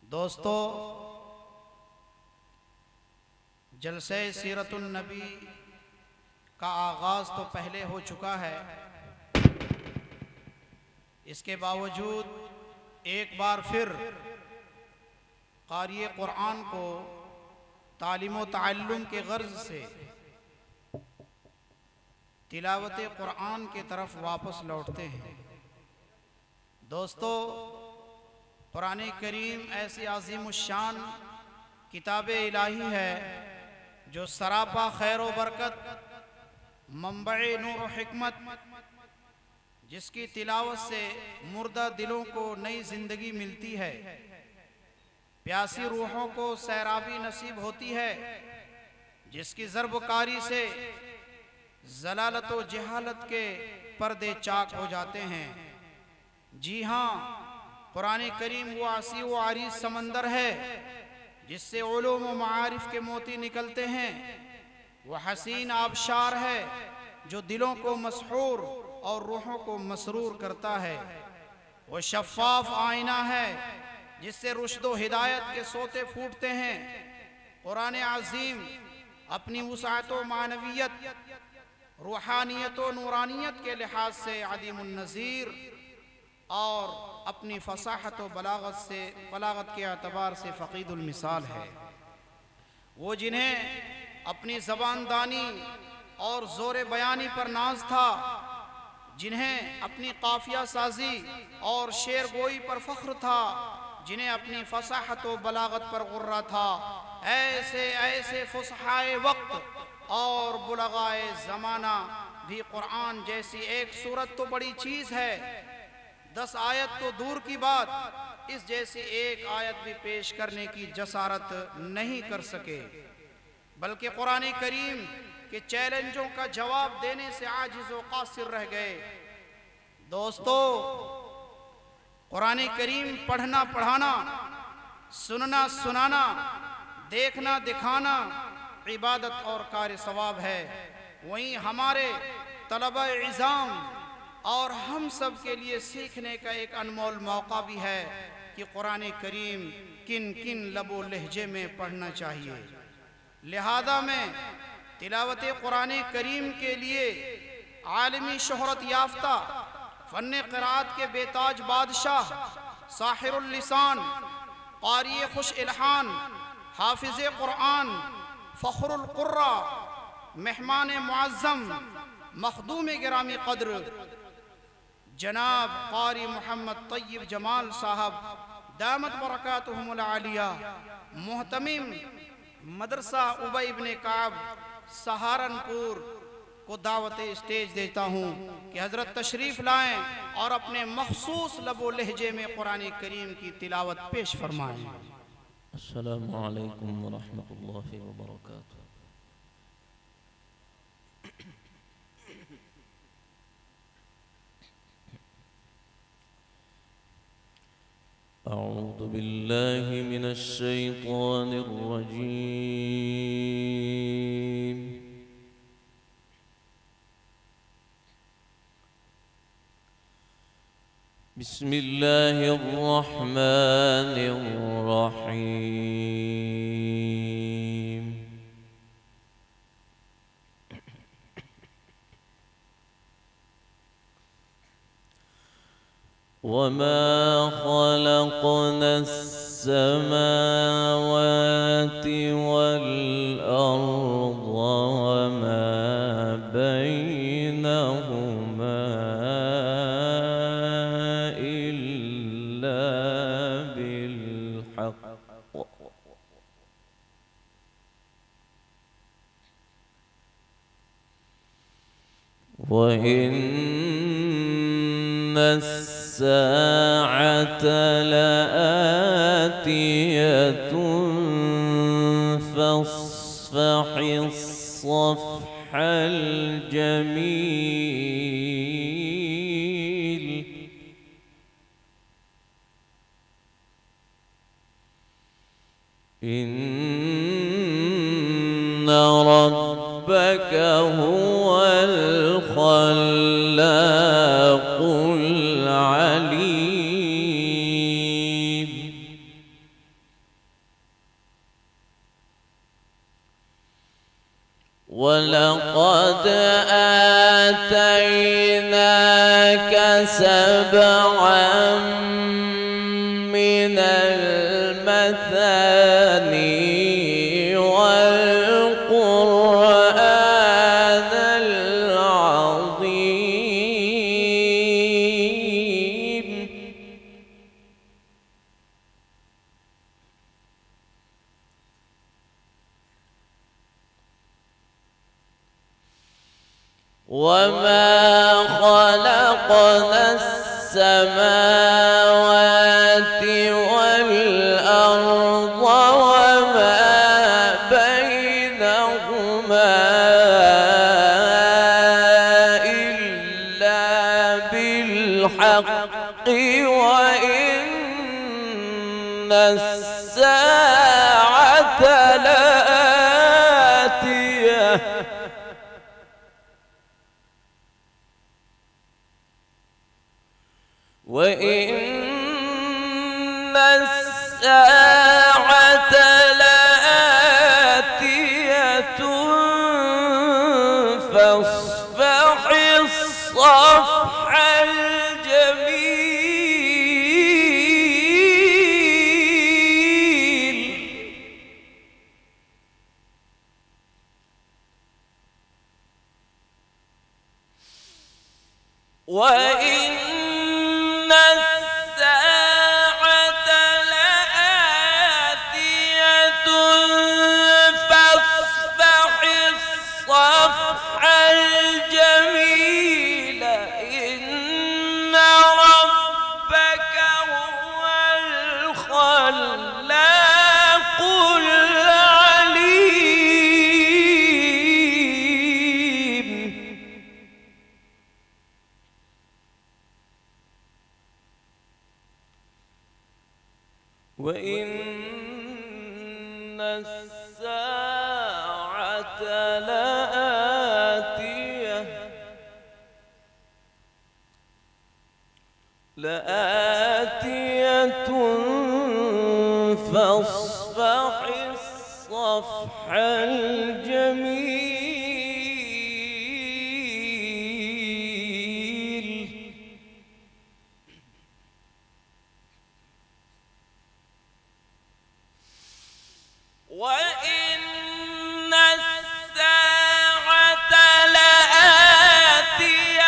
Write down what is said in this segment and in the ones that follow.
दोस्तों, जलसे सीरतुन नबी का आगाज़ तो पहले हो चुका है, इसके बावजूद एक बार फिर क़ारिए क़ुरआन को तालीम व तअल्लुम के गर्ज से तिलावत क़ुरआन की तरफ वापस लौटते हैं। दोस्तों, कुरान करीम ऐसी आज़ीमुश्शान किताब इलाही है जो सरापा खैर व बरकत, मंबए नूर व हिकमत, जिसकी तिलावत से मुर्दा दिलों को नई ज़िंदगी मिलती है, प्यासी रूहों को सैराबी नसीब होती है, जिसकी ज़रबकारी से ज़लालत व जहालत के पर्दे चाक हो जाते हैं। जी हाँ, कुरान करीम वो आसी व आरीज़ समंदर है जिससे उलूम व मारिफ के मोती निकलते हैं। वह हसीन आबशार है जो दिलों को मसहूर और रूहों को मसरूर करता है। वह शफ़ाफ आईना है जिससे रुश्द व हिदायत के सोते फूटते हैं। कुरान अज़ीम अपनी वुसाअत व मानवियत, रूहानियत व नूरानियत के लिहाज से अदीमुन नज़ीर और अपनी फसाहत व बलागत के अतबार से फ़क़ीदुल मिसाल है। वो जिन्हें अपनी ज़बानदानी और ज़ोर बयानी पर नाज था, जिन्हें अपनी काफ़िया साजी और शेर गोई पर फ़ख्र था, जिन्हें अपनी फसाहत व बलागत पर गुर्रा था, ऐसे ऐसे फुसहाए वक्त और बुलगाए ज़माना भी कुरान जैसी एक सूरत तो बड़ी चीज़ है, 10 आयत तो दूर की बात, इस जैसी एक आयत भी पेश करने की जसारत नहीं कर सके, बल्कि कुरान करीम के चैलेंजों का जवाब देने से आजिज़ व कासिर रह गए। दोस्तों, कुरान करीम पढ़ना पढ़ाना, सुनना सुनाना, देखना दिखाना इबादत और कार्य सवाब है। वहीं हमारे तलबा इज़ाम और हम सब के लिए सीखने का एक अनमोल मौका भी है कि कुरान करीम किन किन लबो लहजे में पढ़ना चाहिए। लिहाजा में तिलावत कुरान करीम के लिए आलमी शोहरत याफ्ता फ़न्ने क़िराअत के बेताज बादशाह, साहिरुल लिसान, क़ारी खुश इल्हान, हाफिज़ कुरान, फ़ख्रुल क़ुर्रा, मेहमान मुअज़्ज़म, मखदूम गिरामी क़द्र जनाब क़ारी मोहम्मद तय्यब जमाल साहब दामत बरकातुहुमुल आलिया, मुहतमिम मदरसा उबई इब्ने काब सहारनपुर को दावत स्टेज देता हूँ कि हज़रत तशरीफ़ लाएँ और अपने मखसूस लबो लहजे में कुरान करीम की तिलावत पेश फरमाएँ। अस्सलामु अलैकुम व रहमतुल्लाहि व बरकातुहू। अऊज़ु बिल्लाहि मिनश शैतानिर रजीम। बिस्मिल्लाहिर रहमानिर रहीम। वमा खलक़ना अस्समावाति वल अर्ज़ वमा बैनहुमा इल्ला बिलहक़्क़ व الساعة لآتية فاصفح الصفح الجميل إن ربك هو الخلاق العليم ولقد آتيناك سبعا من المثاني والقرآن العظيم وما خلقنا السماوات والأرض وما بينهما إلا بالحق وإن الساعة لآتية وإن الساعة لآتية فاصفح الصفح الجميل وإن الساعة لآتية فاصفح الصفح الجميل إن ربك هو الخلاق العليم وإن الساعة لآتية فاصفح الصفح الجميل وإن الساعة لآتية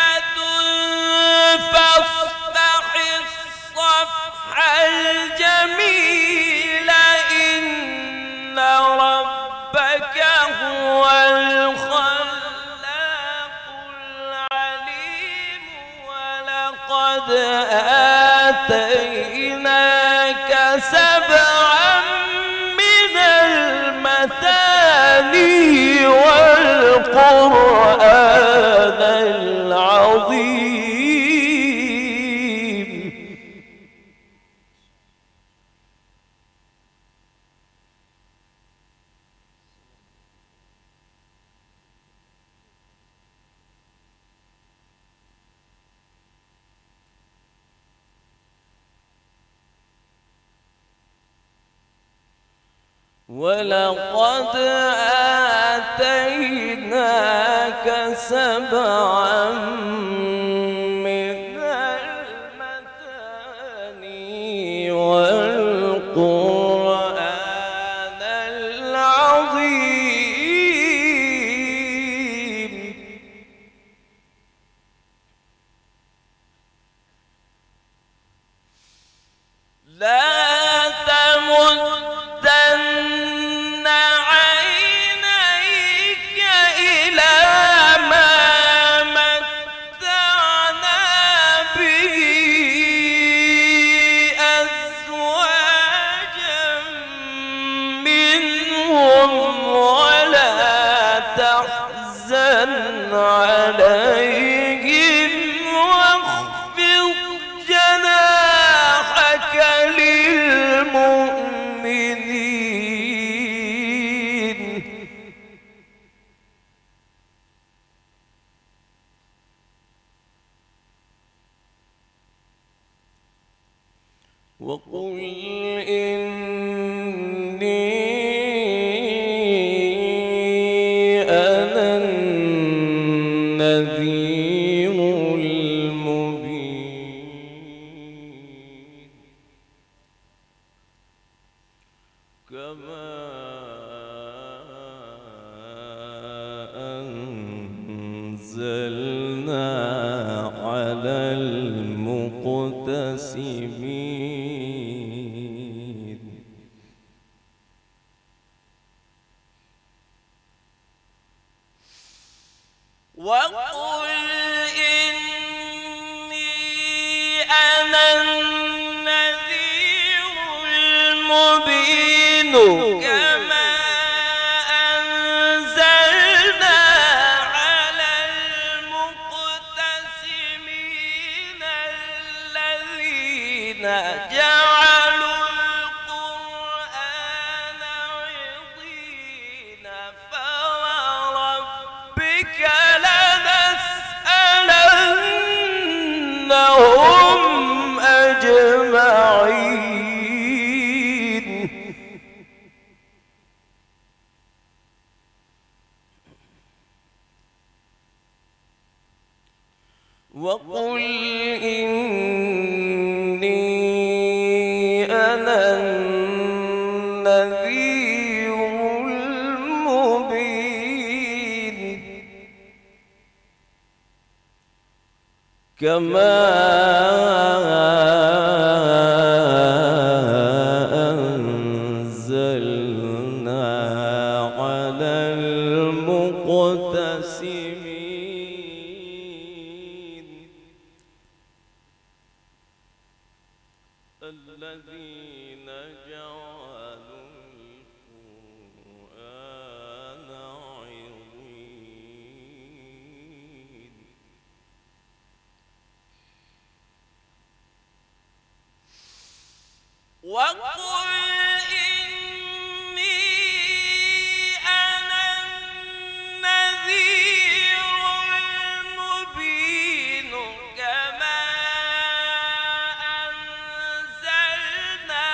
فاصفح الصفح الجميل إن ربك هو الخلاق العليم ولقد آتيناك سبعا من المثاني والقرآن العظيم ولقد آتيناك سبعا من المثاني والقرآن العظيم لا تمدن عينيك إلى ما متعنا به أزواجا منهم ولا تحزن عليهم واخفض جناحك للمؤمنين وقل إني أنا كما أنزلنا على المقتسمين وقل إني أنا النذير المبين كما أنزلنا على المقتسمين الذين جعلوا القرآن عضين فوربك لنسألنهم أجمعين وقل إني أنا النذير المبين كما أنزلنا على المقتسمين الذين جعلوا القرآن عضين وقل إني أنا النذير المبين كما أنزلنا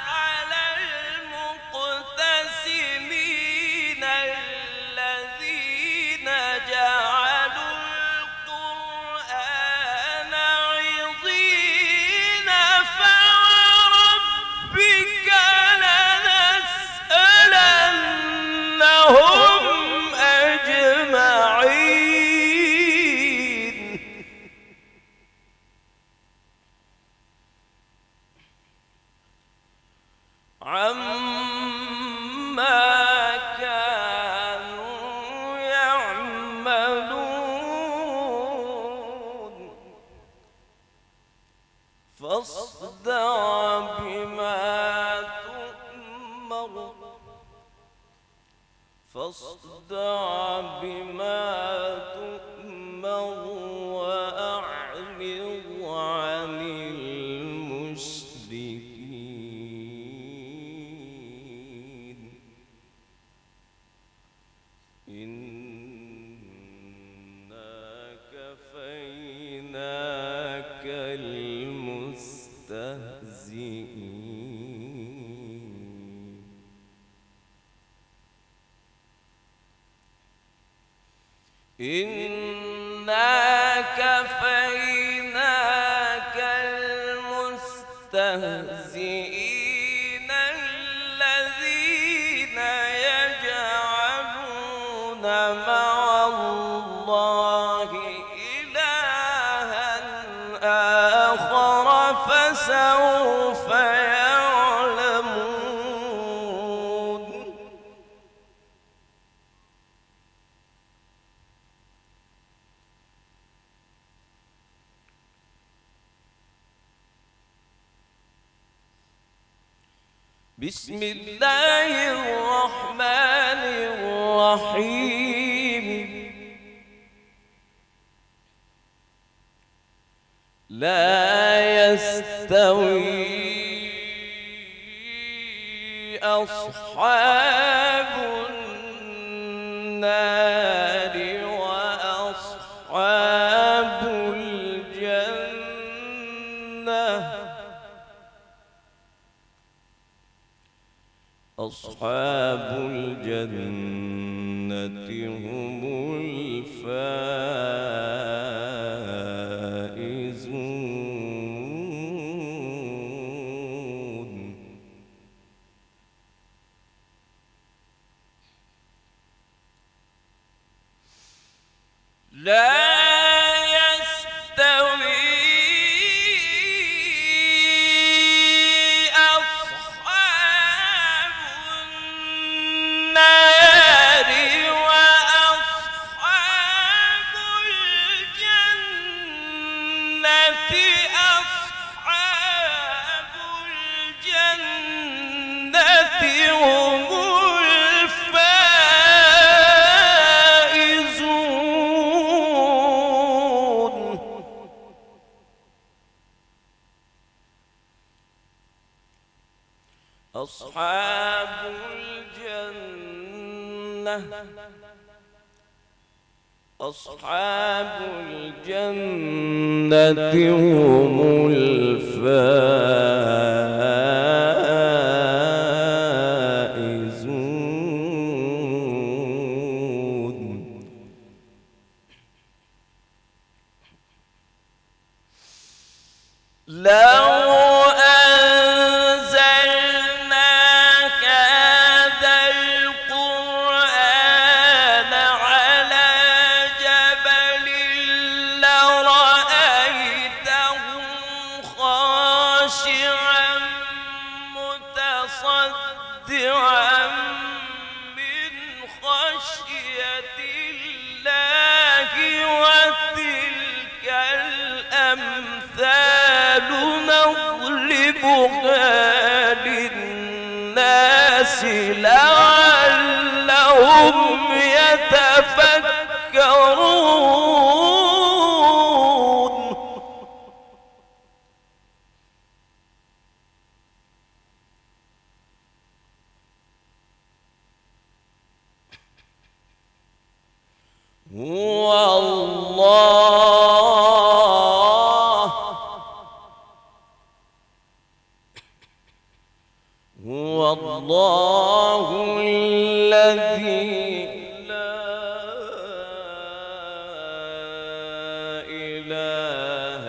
على المقتسمين الذين جعلوا القرآن عضين فوربك لنسألنهم أجمعين عما كانوا يعملون فاصدع بما تؤمر وأعرض عن المشركين إنا كفيناك المستهزئين إنا كفيناك المستهزئين الذين يجعلون مع الله إلها آخر فسوف يعلمون بسم الله الرحمن الرحيم لا يستوي أصحاب النار وأصحاب الجنة أصحاب الجنة هم الفائزون أصحاب الجنة هم الفائزون. لو للناس لعلهم يتفكرون. هو الله الذي لا إله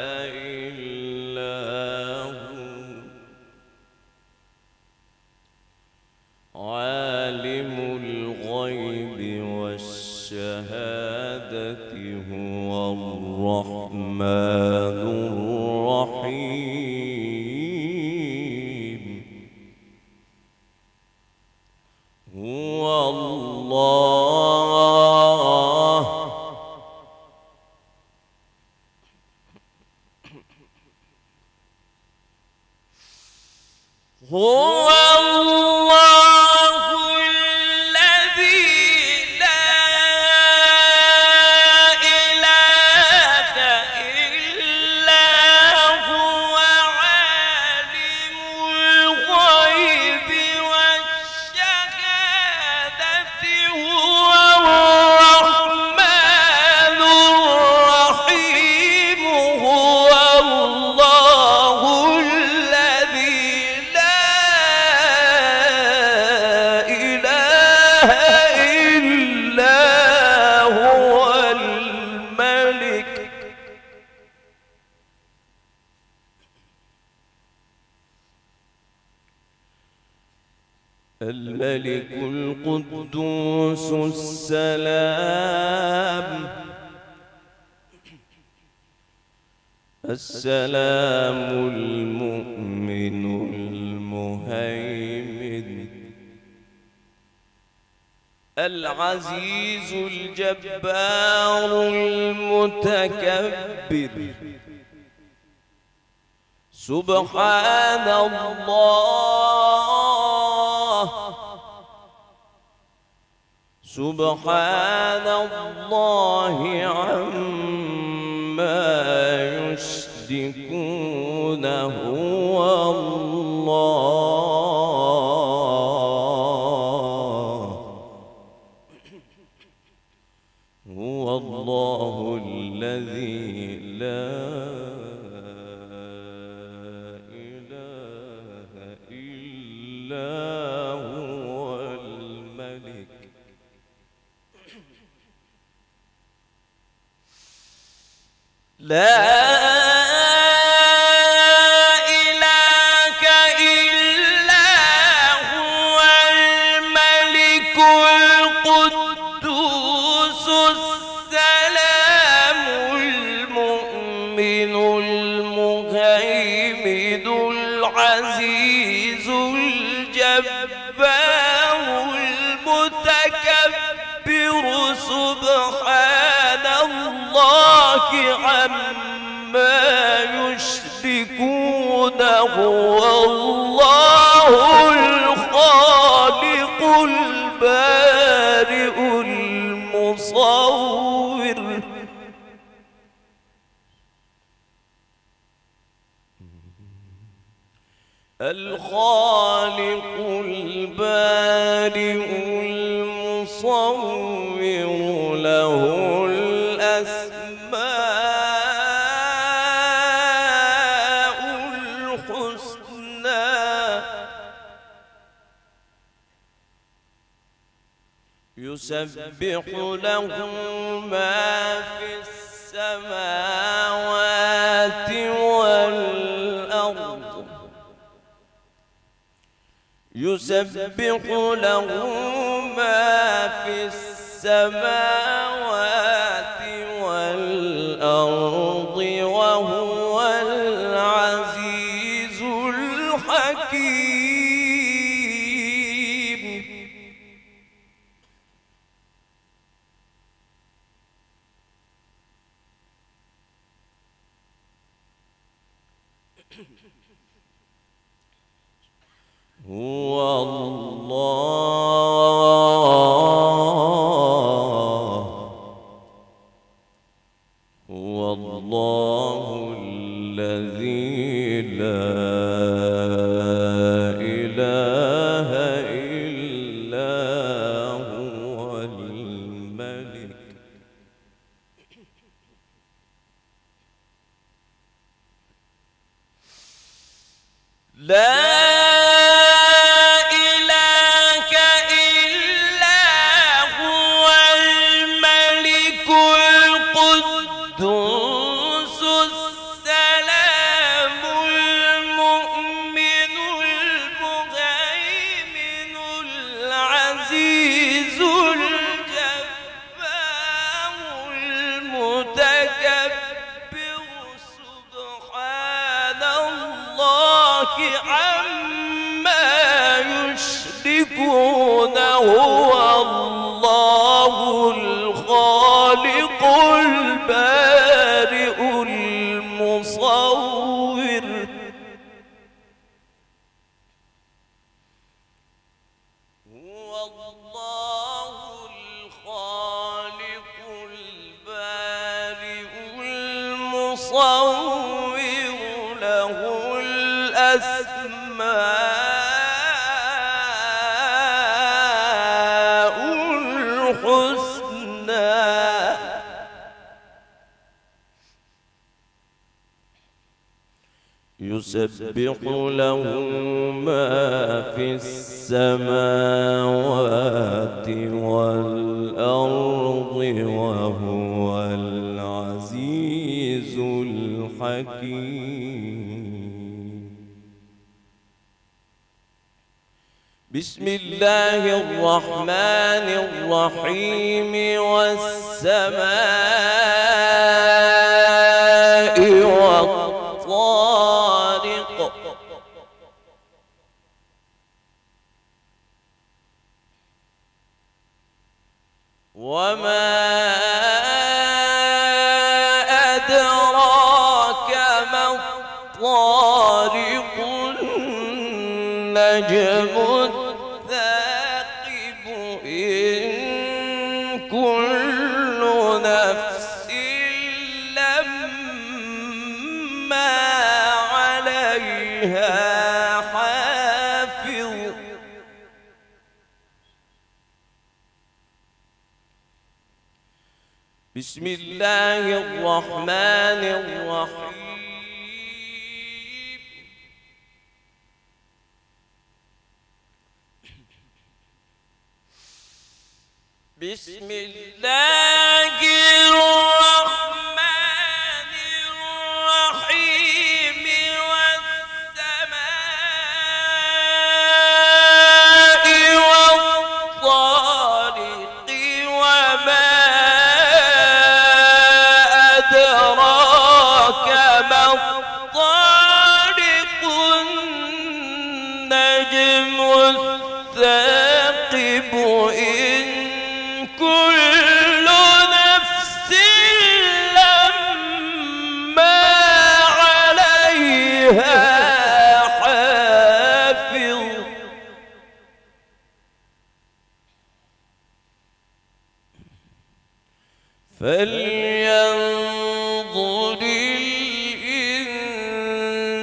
إلا هو عالم الغيب والشهادة هو الرحمن الرحيم. هو الله الذي لا إله إلا هو عالم الغيب والشهادة هو الرحمن الرحيم. هو الله الذي لا إله إلا هو الملك القدوس السلام المؤمن المهيمن العزيز الجبار المتكبر. سبحان الله عما يشركون. هو الله الذي لا إله إلا هو الملك لا إله إلا هو الملك القدوس السلام المؤمن المهيمن العزيز الجبار المتكبر. سبحان الله عما يشركون. هو الله الخالق البارئ المصور. الخالق البارئ المصور له الأسماء الحسنى يسبح له ما في السماوات والأرض يسبح له ما في السماوات والأرض وهو العزيز الحكيم. هو الله الذي لا إله إلا هو الملك لا عما يشركون. هو الله الخالق البارئ المصور هو الله الخالق البارئ المصور له الأسماء الحسنى يسبح له ما في السماوات والأرض وهو العزيز الحكيم. بسم الله الرحمن الرحيم والسماء والطارق وما أدراك ما الطارق النجم الثاقب إن كل نفس لما عليها حافظ. بسم الله الرحمن الرحيم. بسم الله الرحمن الرحيم والسماء والطارق وما أدراك ما الطارق النجم الثاقب إن كل نفس لما عليها حافظ. فلينظر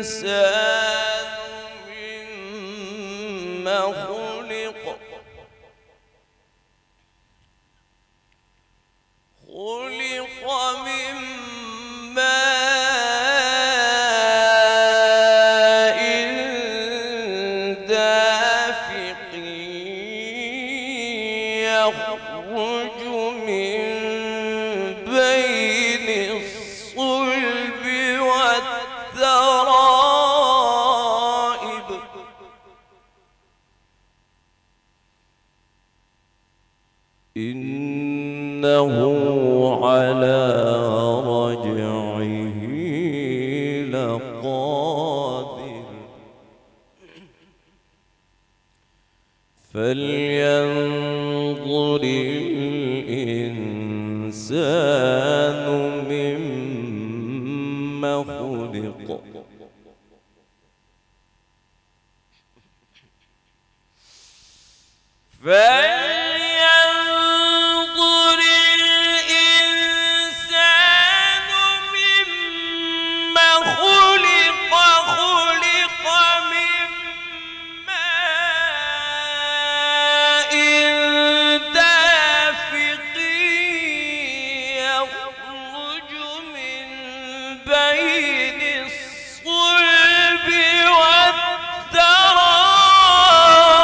الإنسان خلق من ماء دافق يخرج من بين الصلب والترائب إنه على رجعه لقادر فلينظر الإنسان مما خلق فلينظر الإنسان مما خلق خلق من ماء دافق يخرج من بين الصلب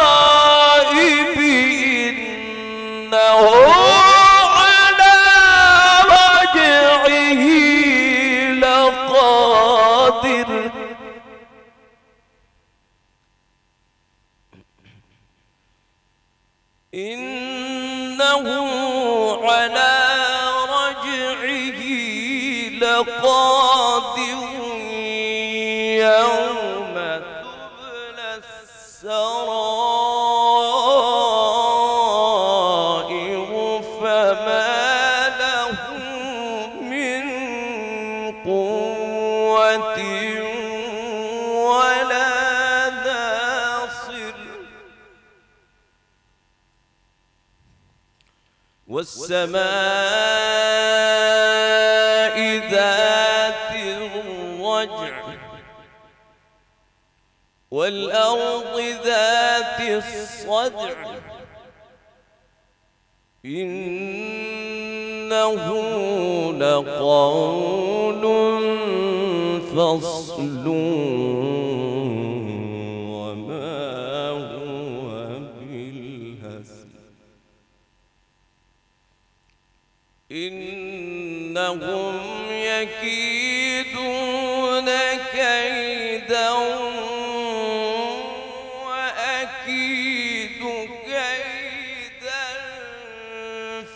والترائب إنه على رجعه لقادر إنه على رجعه لقادر يوم تبلى السرائر فما له من قوة ولا ناصر والسماء ذات الرجع والأرض ذات الصدع إنه لقول فصل وما هو بالهزل إنهم يكيدون كيدا وأكيد كيدا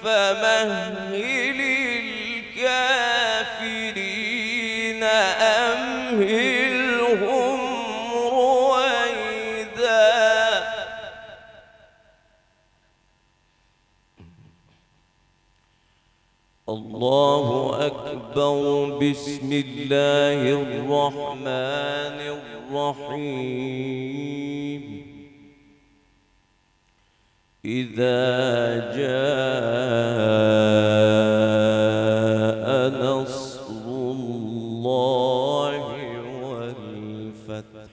فمهل الكافرين أمهلهم رويدا الله أكبر بسم الله الرحمن الرحيم إذا جاء نصر الله والفتح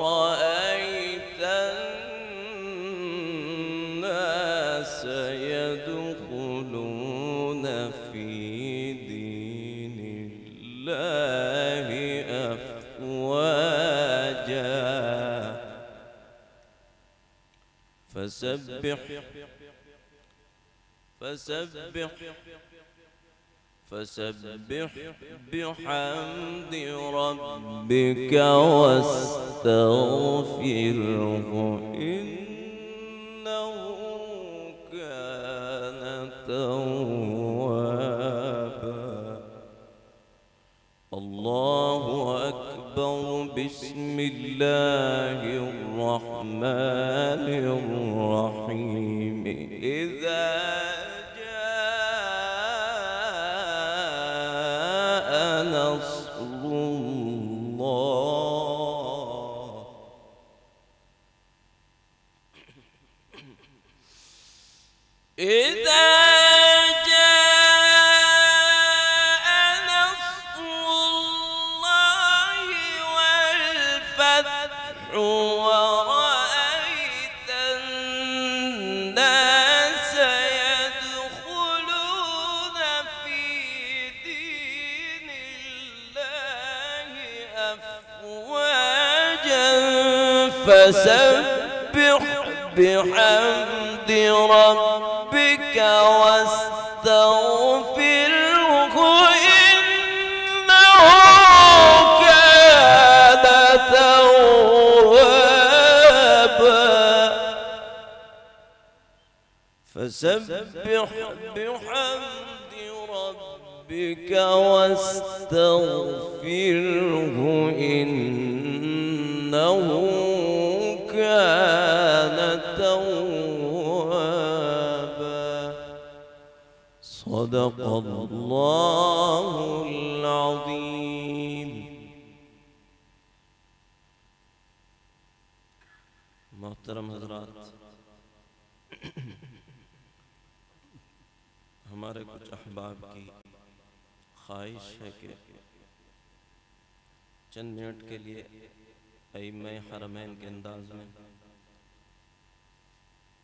ورأيت الناس يدخلون في دين الله أفواجا فسبح بحمد ربك واستغفره إنه كان توابا الله أكبر بسم الله الرحمن الرحيم إذا نصر الله إذا جاء فسبح بحمد ربك واستغفره إنه كان توابا. فسبح بحمد ربك واستغفره إنه كان توابا. صدق الله العظيم. मोहतरम हजरात, हमारे कुछ अहबाब की ख्वाहिश है कि चंद मिनट के लिए अइम्मे हरमैन के अंदाज में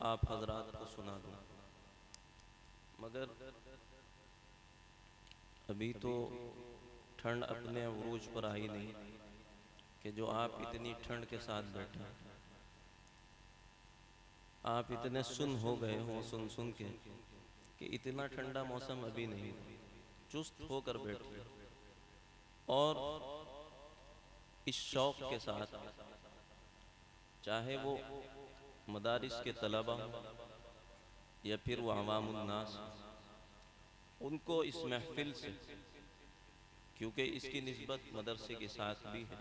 आप हजरात को सुना दूं, मगर अभी तो ठंड अपने उरूज पर आई नहीं कि जो आप इतनी ठंड के साथ बैठे हैं, आप इतने सुन हो गए हो सुन सुन के कि इतना ठंडा मौसम अभी नहीं, चुस्त होकर बैठिए और इस शौक के साथ, चाहे वो मदारिस के तलबा या फिर वो अवामुन नास, उनको इस महफिल से, क्योंकि इसकी निस्बत मदरसे के साथ भी है,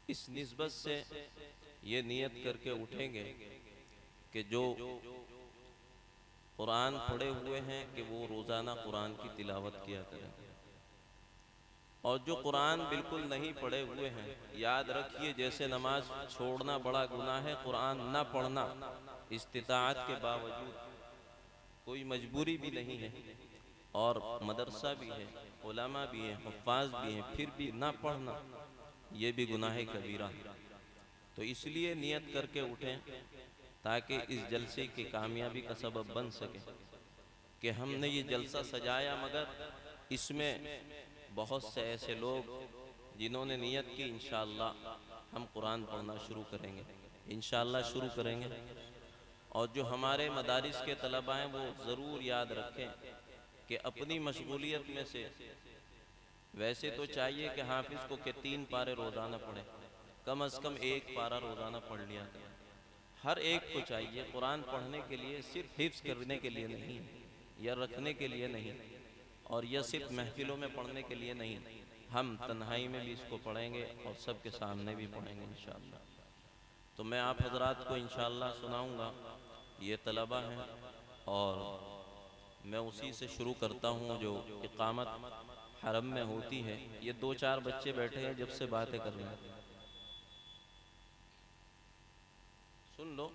इस निस्बत से ये नियत करके उठेंगे कि जो कुरान पढ़े हुए हैं कि वो रोज़ाना कुरान की तिलावत किया करें, और जो कुरान बिल्कुल नहीं पढ़े हुए हैं, याद रखिए जैसे नमाज छोड़ना बड़ा गुनाह है, कुरान ना पढ़ना इस्तिताअत के बावजूद, कोई मजबूरी भी नहीं है और मदरसा भी है, उलमा भी है, हुफ्फाज भी हैं, फिर भी ना पढ़ना ये भी गुनाह कबीरा है। तो इसलिए नियत करके उठें ताकि इस जलसे की कामयाबी का सबब बन सके कि हमने ये जलसा सजाया, मगर इसमें बहुत से ऐसे लोग जिन्होंने नियत की इंशाअल्लाह हम कुरान पढ़ना शुरू करेंगे, इंशाअल्लाह शुरू करेंगे। और जो हमारे मदारिस के तलबा हैं वो ज़रूर याद रखें कि अपनी मशगूलियत में से, वैसे तो चाहिए कि हाफिज़ को के 3 पारे रोज़ाना पढ़े, कम अज़ कम 1 पारा रोज़ाना पढ़ लिया करें। हर एक को चाहिए कुरान पढ़ने के लिए, सिर्फ हिफ्ज़ करने के लिए नहीं या रखने के लिए नहीं, और यह सिर्फ महफिलों में पढ़ने के लिए नहीं, हम तन्हाई में भी इसको पढ़ेंगे और सबके सामने भी पढ़ेंगे इंशाअल्लाह। तो मैं आप हजरात को इंशाअल्लाह सुनाऊंगा, ये तलबा हैं और मैं उसी से शुरू करता हूँ जो इकामत हरम में होती है। ये 2-4 बच्चे बैठे हैं जब से बातें कर रहे हैं, सुन लो।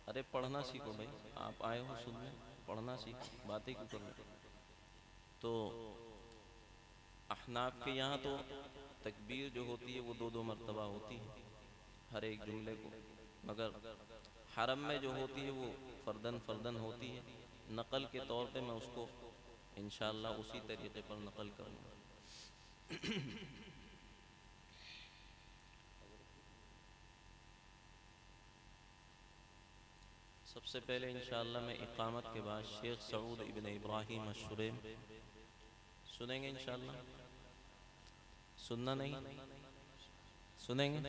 अरे पढ़ना सीखो भाई, आप आए हो सुनने, पढ़ना सीखो, बातें क्यों कर रहे हो। तो अहनाफ के यहाँ तो तकबीर जो होती है वो 2-2 मरतबा होती है हर एक जुमले को, मगर हरम में जो होती है वो फर्दन फर्दन होती है। नकल के तौर पे मैं उसको इंशाअल्लाह उसी तरीके पर नकल करूँगा। सबसे पहले इंशाअल्लाह मैं इकामत के बाद शेख सऊद इब्न इब्राहिम अश-शुरैम सुनेंगे इंशाअल्लाह। सुनना नहीं, सुनेंगे।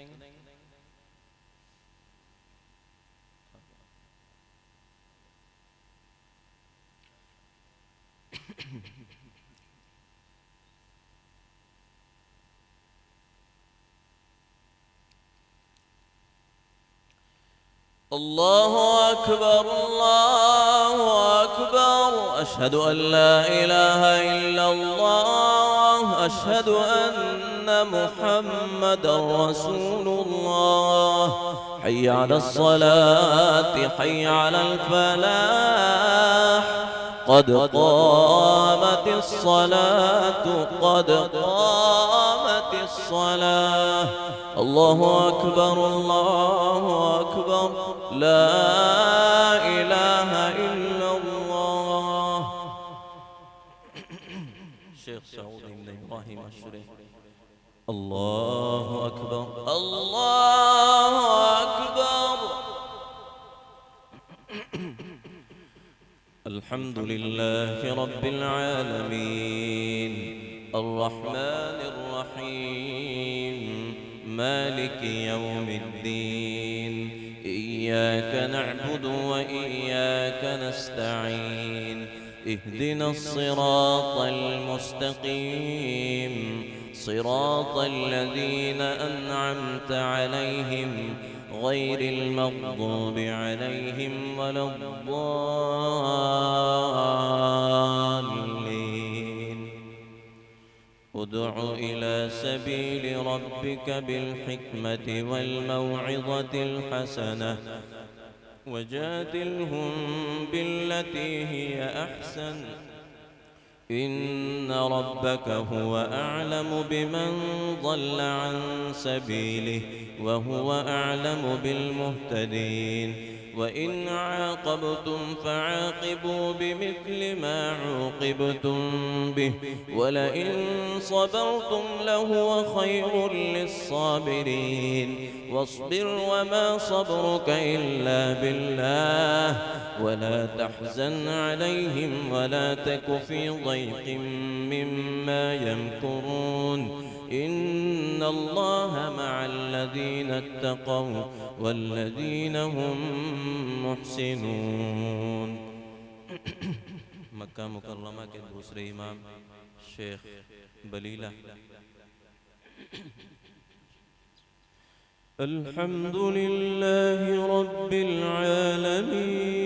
अल्लाहु अकबर, अल्लाहु अकबर, अशहदु अन ला इलाहा इल्लल्लाह, अशहदु अन्ना मुहम्मदर रसूलुल्लाह। हय्या अलस सलाति, हय्या अलल फलाह, क़द क़ामतिस सलातु, क़द क़ामतिस सलाह। अल्लाहु अकबर, अल्लाहु अकबर, ला इलाहा इल्लल्लाह। शेख सऊद इब्न इब्राहिम अश-शुरैम। الله أكبر الله أكبر. الحمد لله رب العالمين الرحمن الرحيم مالك يوم الدين إياك نعبد وإياك نستعين اهدنا الصراط المستقيم صراط الذين أنعمت عليهم غير المغضوب عليهم ولا الضالين. ادع إلى سبيل ربك بالحكمة والموعظة الحسنة وجادلهم بالتي هي أحسن إن ربك هو أعلم بمن ضل عن سبيله وهو أعلم بالمهتدين. وإن عاقبتم فعاقبوا بمثل ما عوقبتم به ولئن صبرتم لهو خير للصابرين. واصبر وما صبرك إلا بالله ولا تحزن عليهم ولا تك في ضيق مما يمكرون إن الله مع الذين اتقوا والذين هم محسنون. मक्का मुकर्रमा के दूसरे इमाम शेख बलीला। الحمد لله رب العالمين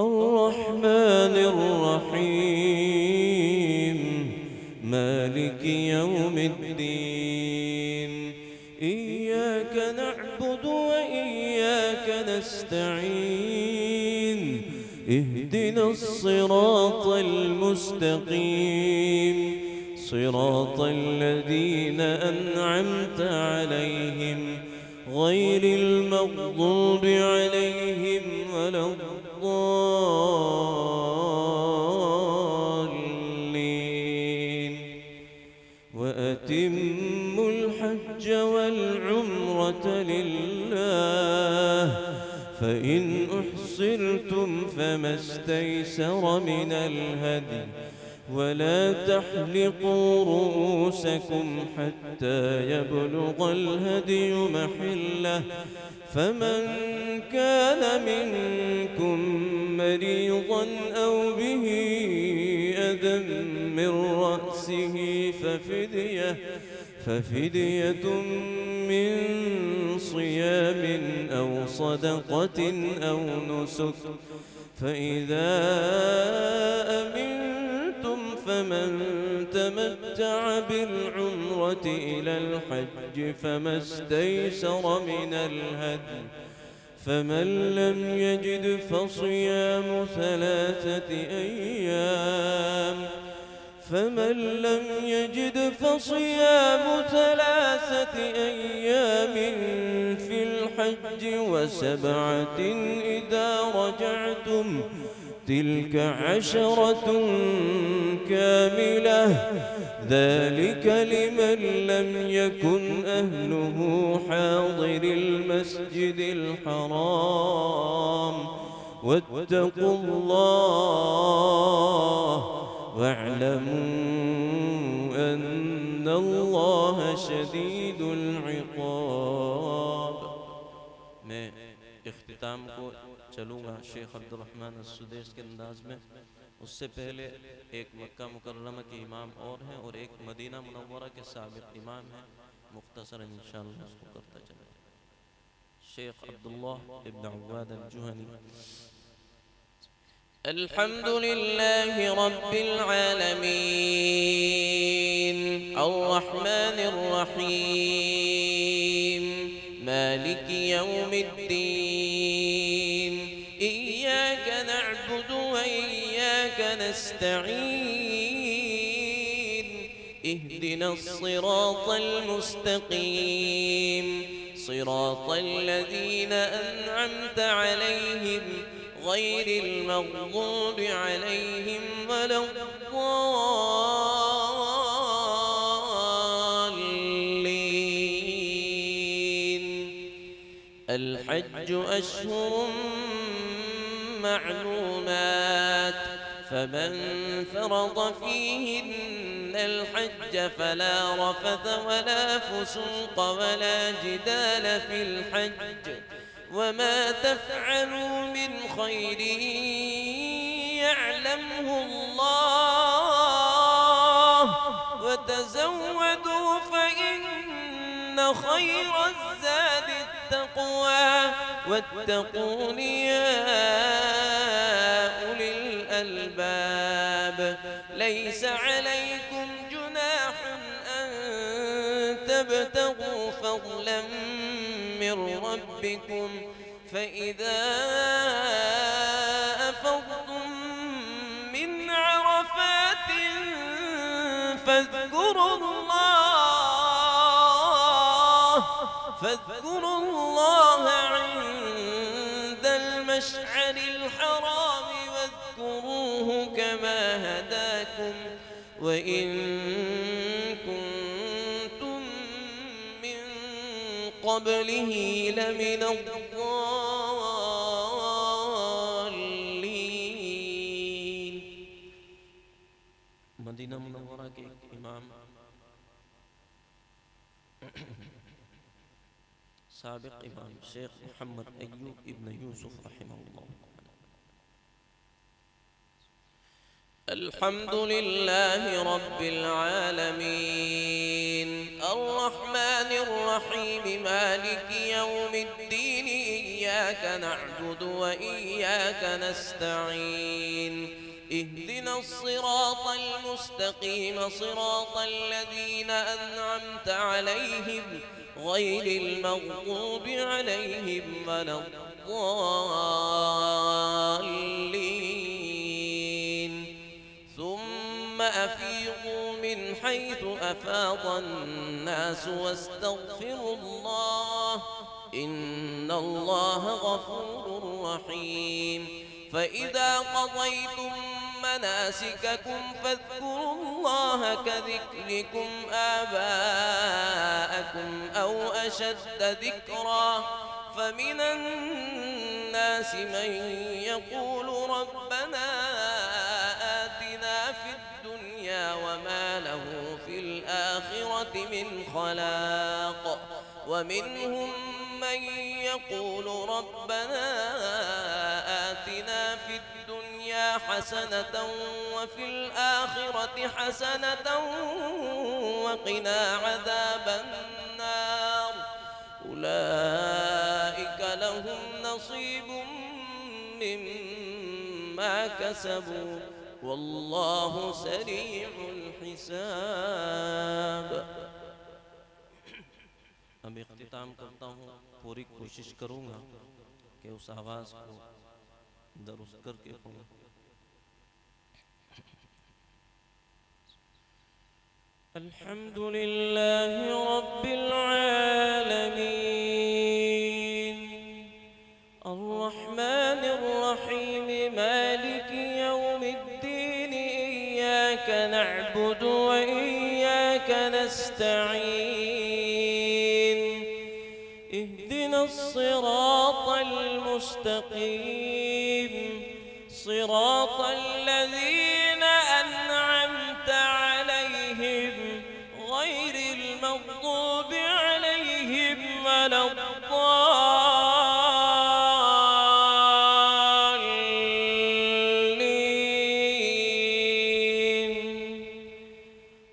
الرحمن الرحيم مالك يوم الدين إياك نعبد وإياك نستعين اهدنا الصراط المستقيم صراط الذين أنعمت عليهم غير المغضوب عليهم ولا الضالين. وأتموا الحج والعمرة لله فإن أحصرتم فما استيسر من الهدي ولا تحلقوا رؤوسكم حتى يبلغ الهدي محله فمن كان منكم مريضا أو به أذى من رأسه ففدية من صيام أو صدقة أو نسك فإذا أمنتم فمن تمتع بالعمرة إلى الحج فما استيسر من الهدي فمن لم يجد فصيام ثلاثة أيام في الحج وسبعة إذا رجعتم تلك 10 كاملة ذلك لمن لم يكن أهله حاضر المسجد الحرام واتقوا الله واعلموا أن الله شديد العقاب. मैं इख्तिताम को चलूँगा शेख अब्दुर्रहमान अस्सुदैस के अंदाज में। उससे पहले एक मक्का मुकर्रमा के इमाम और हैं और एक मदीना मुनव्वरा के साबिक इमाम हैं। मुख्तसरन इंशाअल्लाह उसको करता चले। शेख अब्दुल्लाह इब्न अव्वाद अल-जुहनी। अल्हम्दुलिल्लाहि रब्बिल आलमीन अर्रहमानिर रहीम मालिकि यौमिद्दीन इय्याक नअबुदु व इय्याक नस्तईन इहदिनस सिरातल मुस्तकीम सिरातल लज़ीना अनअमता अलैहिम غير المغضوب عليهم ولا الضالين. أشهر معلومات فمن فرض فيهن الحج فلا رفث ولا فسوق ولا جدال في الحج وما تفعلوا من خير يعلمه الله وتزودوا فإن خير الزاد التقوى واتقون يا أولي الألباب ليس عليكم جناح أن تبتغوا فضلا من ربكم فإذا أفضتم من عرفات فاذكروا الله عند المشعر الحرام واذكروه كما هداكم وإن كنتم من قبله لمن الضالين. मदीना मुनव्वरा के एक इमाम साबिक इमाम शेख मोहम्मद अय्यूब इब्न यूसुफ रहमहुल्लाह अल्हम्दुलिल्लाह रब्बिल आलमीन अर्रहमानिर रहीम मालिकि यौमिद्दीन इय्याका नअबुदु व इय्याका नस्तईन اهدنا الصراط المستقيم صراط الذين أنعمت عليهم غير المغضوب عليهم ولا الضالين ثم أفيضوا من حيث أفاض الناس واستغفروا الله إن الله غفور رحيم فإذا قضيتم مناسككم فاذكروا الله كذكركم آباءكم أو أشد ذكرا فمن الناس من يقول ربنا آتنا في الدنيا وما له في الآخرة من خلاق ومنهم من يقول ربنا آتنا في الدنيا حسنة وفي الآخرة حسنة وقنا عذاب النار أولئك لهم نصيب مما كسبوا والله سريع الحساب. अब इख्तिताम करता हूँ पूरी कोशिश करूँगा कि उस आवाज़ को दुरुस्त करके पढ़ूँ. अल्हम्दुलिल्लाह रब्बिल आलमीन अर्रहमानिर रहीम मालिकि यौमिद्दीन इय्याका नअबुदु व इय्याका नस्तईन اهدنا الصراط المستقيم صراط الذين أنعمت عليهم غير المغضوب عليهم ولا الضالين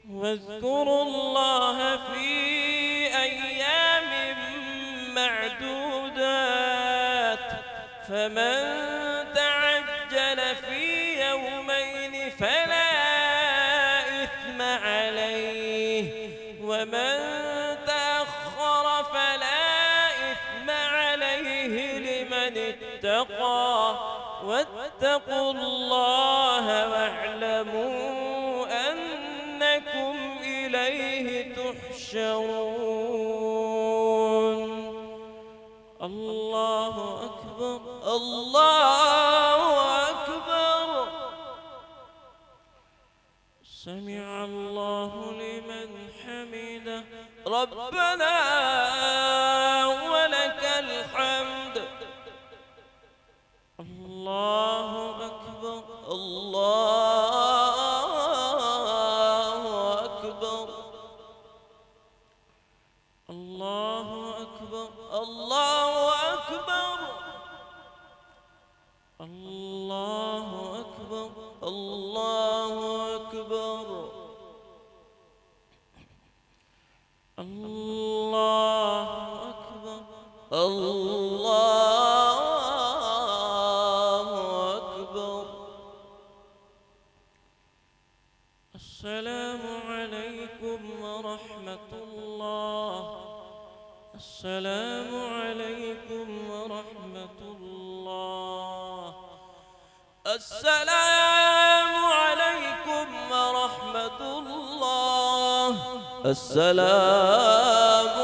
واذكروا الله في أيام معدودات فمن تعجل في يومين فلا إثم عليه ومن تأخر فلا إثم عليه لمن اتقى واتقوا الله واعلموا أنكم إليه تحشرون. الله أكبر الله أكبر سمع الله لمن حمده ربنا ولك الحمد الله أكبر الله أكبر. السلام عليكم ورحمة الله. السلام عليكم ورحمة الله. السلام عليكم ورحمة الله. السلام